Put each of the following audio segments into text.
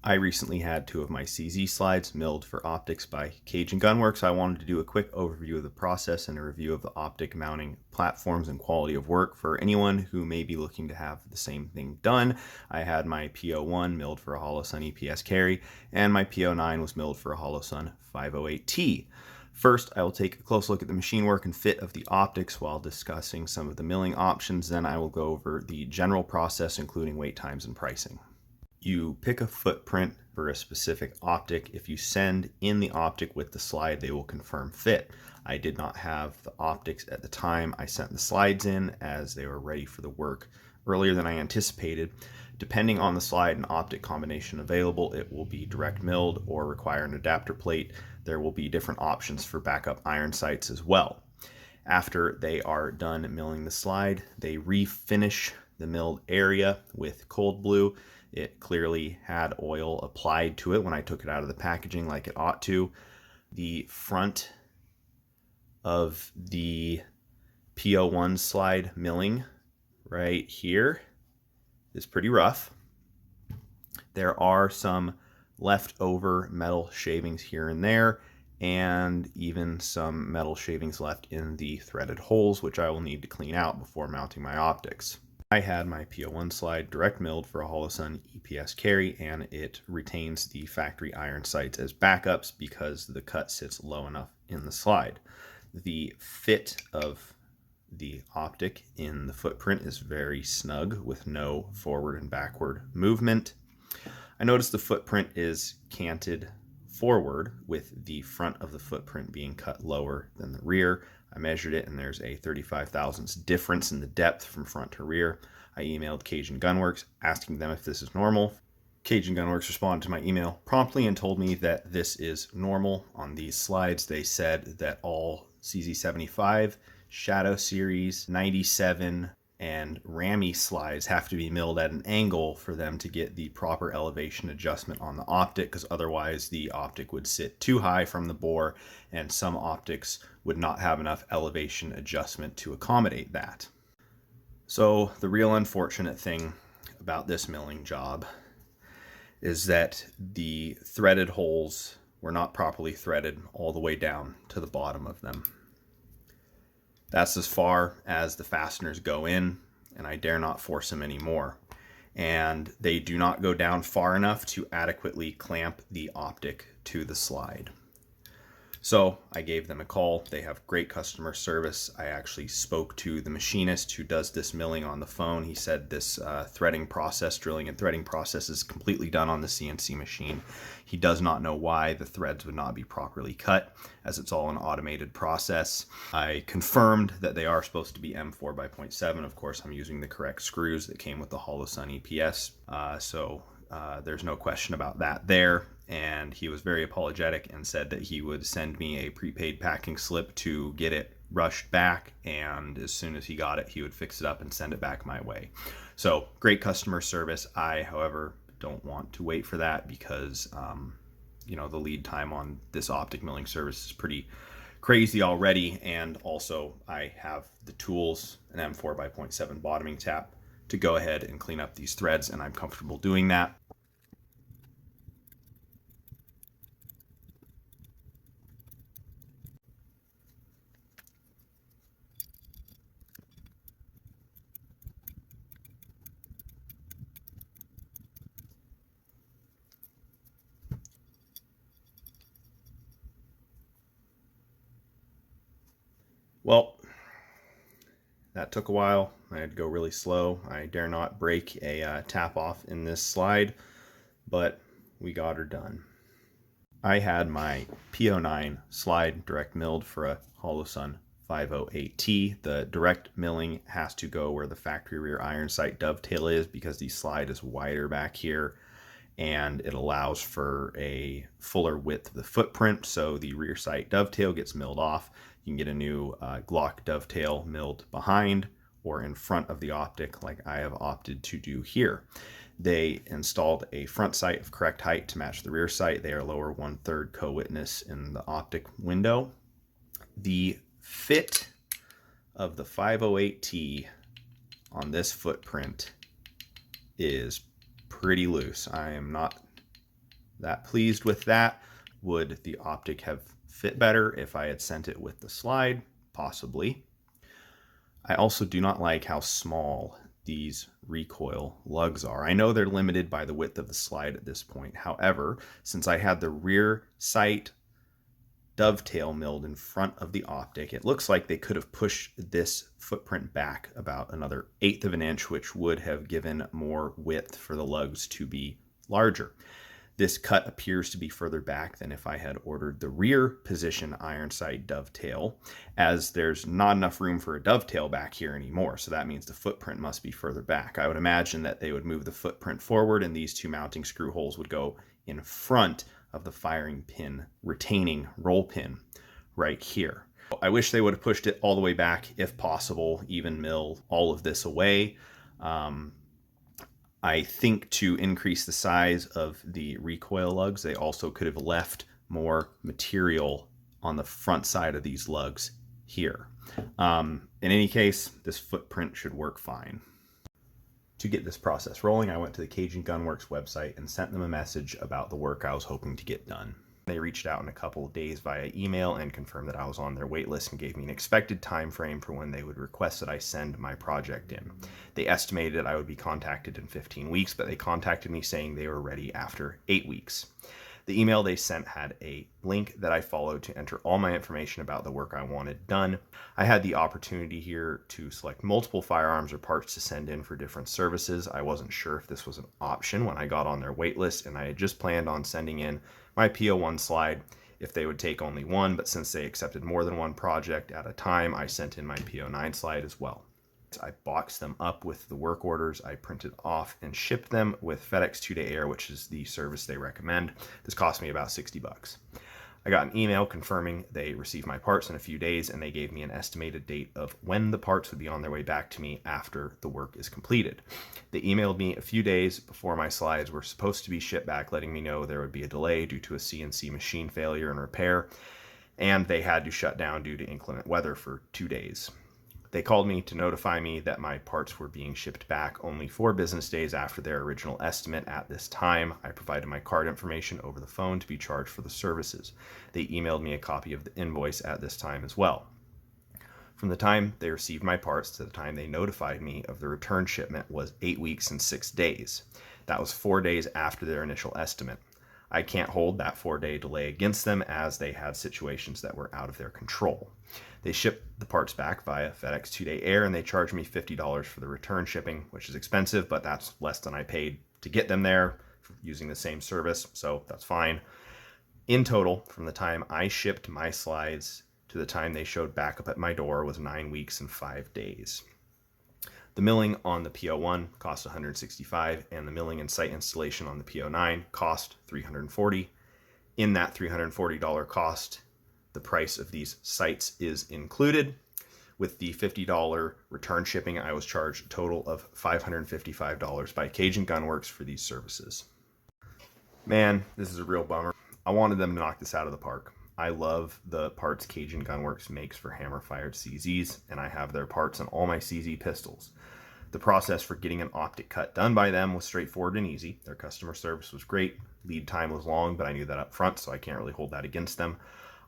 I recently had two of my CZ slides milled for optics by Cajun Gun Works. I wanted to do a quick overview of the process and a review of the optic mounting platforms and quality of work for anyone who may be looking to have the same thing done. I had my PO1 milled for a Holosun EPS Carry, and my PO9 was milled for a Holosun 508T. First, I will take a close look at the machine work and fit of the optics while discussing some of the milling options. Then I will go over the general process, including wait times and pricing. You pick a footprint for a specific optic. If you send in the optic with the slide, they will confirm fit. I did not have the optics at the time I sent the slides in, as they were ready for the work earlier than I anticipated. Depending on the slide and optic combination available, it will be direct milled or require an adapter plate. There will be different options for backup iron sights as well. After they are done milling the slide, they refinish the milled area with cold blue. It clearly had oil applied to it when I took it out of the packaging, like it ought to. The front of the PO1 slide milling right here is pretty rough. There are some leftover metal shavings here and there, and even some metal shavings left in the threaded holes, which I will need to clean out before mounting my optics. I had my PO1 slide direct milled for a Holosun EPS Carry, and it retains the factory iron sights as backups because the cut sits low enough in the slide. The fit of the optic in the footprint is very snug with no forward and backward movement. I noticed the footprint is canted forward with the front of the footprint being cut lower than the rear. I measured it and there's a 35 thousandths difference in the depth from front to rear. I emailed Cajun Gun Works asking them if this is normal. Cajun Gun Works responded to my email promptly and told me that this is normal. On these slides, they said that all CZ75, Shadow Series, 97, and Rami slides have to be milled at an angle for them to get the proper elevation adjustment on the optic, because otherwise the optic would sit too high from the bore and some optics would not have enough elevation adjustment to accommodate that. So the real unfortunate thing about this milling job is that the threaded holes were not properly threaded all the way down to the bottom of them. That's as far as the fasteners go in, and I dare not force them anymore. And they do not go down far enough to adequately clamp the optic to the slide. So I gave them a call. They have great customer service. I actually spoke to the machinist who does this milling on the phone. He said this threading process, drilling and threading process, is completely done on the CNC machine. He does not know why the threads would not be properly cut, as it's all an automated process. I confirmed that they are supposed to be M4 by 0.7. Of course, I'm using the correct screws that came with the Holosun EPS. There's no question about that there. And he was very apologetic and said that he would send me a prepaid packing slip to get it rushed back, and as soon as he got it, he would fix it up and send it back my way. So great customer service. I, however, don't want to wait for that because the lead time on this optic milling service is pretty crazy already, and also I have the tools, an M4 by 0.7 bottoming tap, to go ahead and clean up these threads, and I'm comfortable doing that. Well, that took a while. I had to go really slow. I dare not break a tap off in this slide, but we got her done. I had my PO9 slide direct milled for a Holosun 508T. The direct milling has to go where the factory rear iron sight dovetail is, because the slide is wider back here and it allows for a fuller width of the footprint, so the rear sight dovetail gets milled off. You can get a new Glock dovetail milled behind or in front of the optic, like I have opted to do here. They installed a front sight of correct height to match the rear sight. They are lower 1/3 co-witness in the optic window. The fit of the 508T on this footprint is pretty loose. I am not that pleased with that. Would the Optic have fit better if I had sent it with the slide? Possibly. I also do not like how small these recoil lugs are. I know they're limited by the width of the slide at this point. However, since I had the rear sight dovetail milled in front of the Optic, it looks like they could have pushed this footprint back about another 1/8 of an inch, which would have given more width for the lugs to be larger. This cut appears to be further back than if I had ordered the rear position iron sight dovetail, as there's not enough room for a dovetail back here anymore. So that means the footprint must be further back. I would imagine that they would move the footprint forward and these two mounting screw holes would go in front of the firing pin retaining roll pin right here. I wish they would have pushed it all the way back if possible, even mill all of this away. I think to increase the size of the recoil lugs, they also could have left more material on the front side of these lugs here. In any case, this footprint should work fine. To get this process rolling, I went to the Cajun Gun Works website and sent them a message about the work I was hoping to get done. They reached out in a couple of days via email and confirmed that I was on their wait list and gave me an expected time frame for when they would request that I send my project in. They estimated I would be contacted in 15 weeks, but they contacted me saying they were ready after 8 weeks. The email they sent had a link that I followed to enter all my information about the work I wanted done. I had the opportunity here to select multiple firearms or parts to send in for different services. I wasn't sure if this was an option when I got on their wait list, and I had just planned on sending in my PO1 slide if they would take only one, but since they accepted more than one project at a time, I sent in my PO9 slide as well. I boxed them up with the work orders I printed off and shipped them with FedEx 2-day air, which is the service they recommend. This cost me about $60. I got an email confirming they received my parts in a few days, and they gave me an estimated date of when the parts would be on their way back to me after the work is completed. They emailed me a few days before my slides were supposed to be shipped back, letting me know there would be a delay due to a CNC machine failure and repair, and they had to shut down due to inclement weather for 2 days. They called me to notify me that my parts were being shipped back only 4 business days after their original estimate. At this time, I provided my card information over the phone to be charged for the services. They emailed me a copy of the invoice at this time as well. From the time they received my parts to the time they notified me of the return shipment was 8 weeks and 6 days. That was 4 days after their initial estimate. I can't hold that 4-day delay against them, as they had situations that were out of their control. They shipped the parts back via FedEx 2-day air, and they charged me $50 for the return shipping, which is expensive, but that's less than I paid to get them there for using the same service, so that's fine. In total, from the time I shipped my slides to the time they showed back up at my door was 9 weeks and 5 days. The milling on the PO1 cost $165, and the milling and sight installation on the PO9 cost $340. In that $340 cost, the price of these sights is included. With the $50 return shipping, I was charged a total of $555 by Cajun Gun Works for these services. Man, this is a real bummer. I wanted them to knock this out of the park. I love the parts Cajun Gun Works makes for hammer-fired CZs, and I have their parts on all my CZ pistols. The process for getting an Optic cut done by them was straightforward and easy. Their customer service was great. Lead time was long, but I knew that up front, so I can't really hold that against them.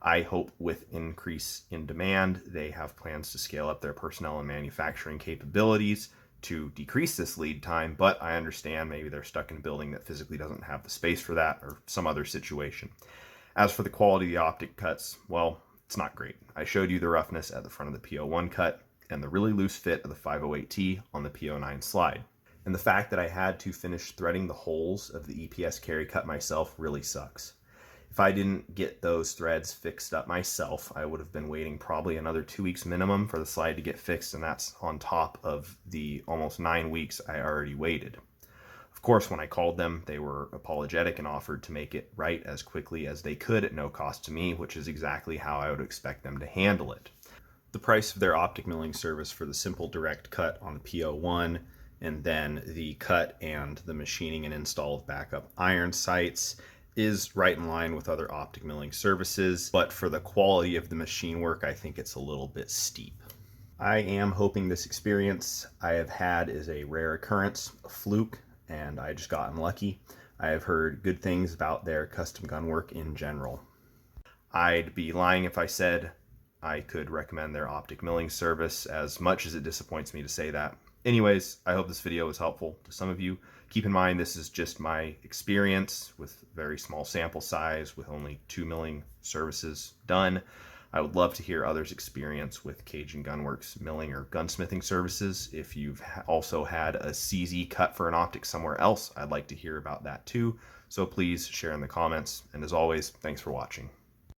I hope with increase in demand, they have plans to scale up their personnel and manufacturing capabilities to decrease this lead time, but I understand maybe they're stuck in a building that physically doesn't have the space for that, or some other situation. As for the quality of the Optic cuts, well, it's not great. I showed you the roughness at the front of the PO1 cut and the really loose fit of the 508T on the PO9 slide. And the fact that I had to finish threading the holes of the EPS Carry cut myself really sucks. If I didn't get those threads fixed up myself, I would have been waiting probably another 2 weeks minimum for the slide to get fixed, and that's on top of the almost 9 weeks I already waited. Of course, when I called them, they were apologetic and offered to make it right as quickly as they could at no cost to me, which is exactly how I would expect them to handle it. The price of their Optic milling service for the simple direct cut on the PO1, and then the cut and the machining and install of backup iron sights, is right in line with other Optic milling services, but for the quality of the machine work, I think it's a little bit steep. I am hoping this experience I have had is a rare occurrence, a fluke, and I just got unlucky. I have heard good things about their custom gun work in general. I'd be lying if I said I could recommend their Optic milling service, as much as it disappoints me to say that. Anyways, I hope this video was helpful to some of you. Keep in mind this is just my experience with very small sample size with only 2 milling services done. I would love to hear others' experience with Cajun Gun Works milling or gunsmithing services. If you've also had a CZ cut for an optic somewhere else, I'd like to hear about that too. So please share in the comments. And as always, thanks for watching.